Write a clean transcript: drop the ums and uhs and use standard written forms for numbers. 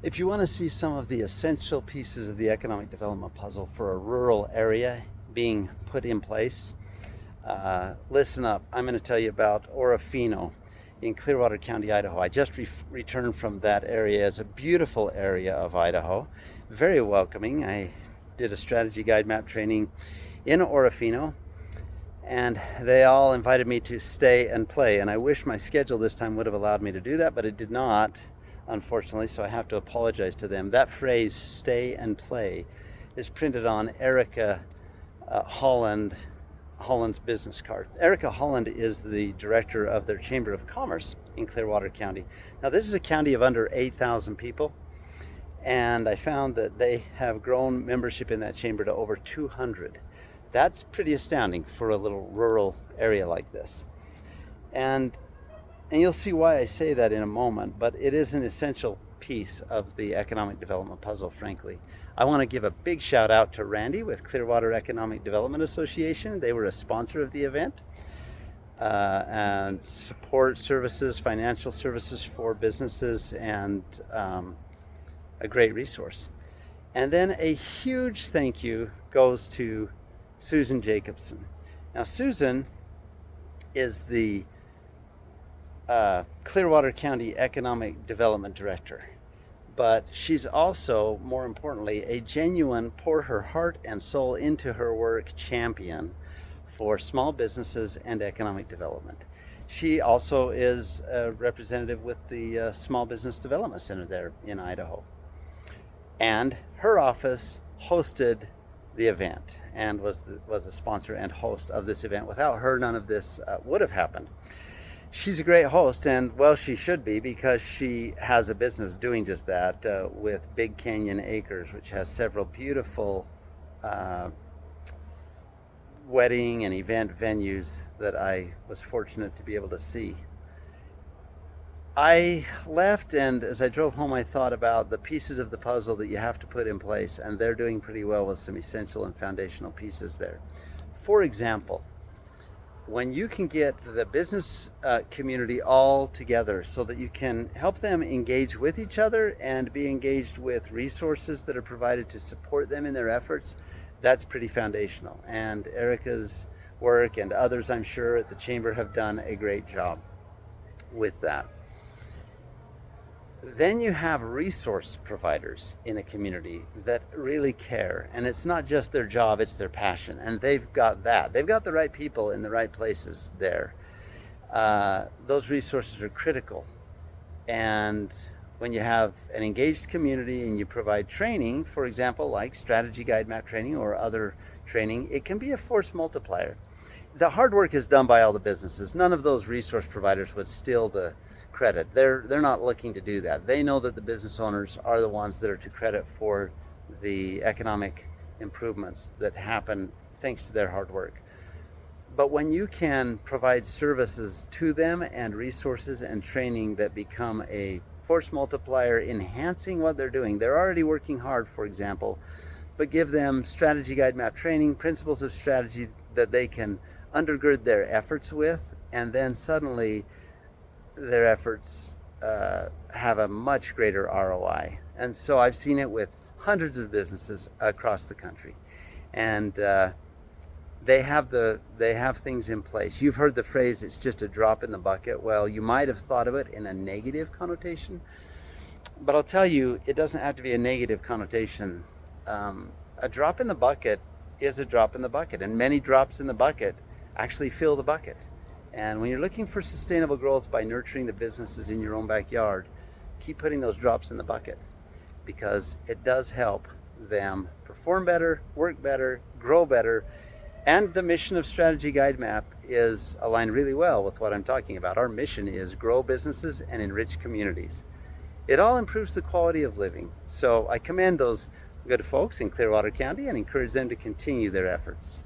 If you want to see some of the essential pieces of the economic development puzzle for a rural area being put in place, listen up. I'm going to tell you about Orofino in Clearwater County, Idaho. I just returned from that area. It's a beautiful area of Idaho, very welcoming. I did a strategy guide map training in Orofino, and they all invited me to stay and play. And I wish my schedule this time would have allowed me to do that, but it did not, unfortunately, so I have to apologize to them. That phrase, stay and play, is printed on Erica Holland's business card. Erica Holland is the director of their Chamber of Commerce in Clearwater County. Now, this is a county of under 8,000 people, and I found that they have grown membership in that chamber to over 200. That's pretty astounding for a little rural area like this. And you'll see why I say that in a moment, but it is an essential piece of the economic development puzzle, frankly. I want to give a big shout out to Randy with Clearwater Economic Development Association. They were a sponsor of the event, and support services, financial services for businesses, and a great resource. And then a huge thank you goes to Susan Jacobson. Now, Susan is the Clearwater County Economic Development Director, but she's also, more importantly, a genuine pour her heart and soul into her work champion for small businesses and economic development. She also is a representative with the Small Business Development Center there in Idaho. And her office hosted the event and was the sponsor and host of this event. Without her, none of this would have happened. She's a great host, and well, she should be, because she has a business doing just that with Big Canyon Acres, which has several beautiful wedding and event venues that I was fortunate to be able to see. I left, and as I drove home, I thought about the pieces of the puzzle that you have to put in place, and they're doing pretty well with some essential and foundational pieces there. For example, when you can get the business community all together so that you can help them engage with each other and be engaged with resources that are provided to support them in their efforts, that's pretty foundational. And Erica's work and others, I'm sure, at the Chamber have done a great job with that. Then you have resource providers in a community that really care, and it's not just their job, it's their passion, and they've got that. They've got the right people in the right places there. Those resources are critical, and when you have an engaged community and you provide training, for example, like Strategy Guidemap training or other training, it can be a force multiplier. The hard work is done by all the businesses. None of those resource providers would steal the credit. They're not looking to do that. They know that the business owners are the ones that are to credit for the economic improvements that happen thanks to their hard work. But when you can provide services to them and resources and training that become a force multiplier, enhancing what they're doing, they're already working hard, for example, but give them strategy guide map training, principles of strategy that they can undergird their efforts with, and then suddenly their efforts have a much greater ROI. And so I've seen it with hundreds of businesses across the country, and they have things in place. You've heard the phrase, it's just a drop in the bucket. Well, you might have thought of it in a negative connotation, but I'll tell you, it doesn't have to be a negative connotation. A drop in the bucket is a drop in the bucket, and many drops in the bucket actually fill the bucket. And when you're looking for sustainable growth by nurturing the businesses in your own backyard, keep putting those drops in the bucket, because it does help them perform better, work better, grow better. And the mission of Strategy Guidemap is aligned really well with what I'm talking about. Our mission is grow businesses and enrich communities. It all improves the quality of living. So I commend those good folks in Clearwater County and encourage them to continue their efforts.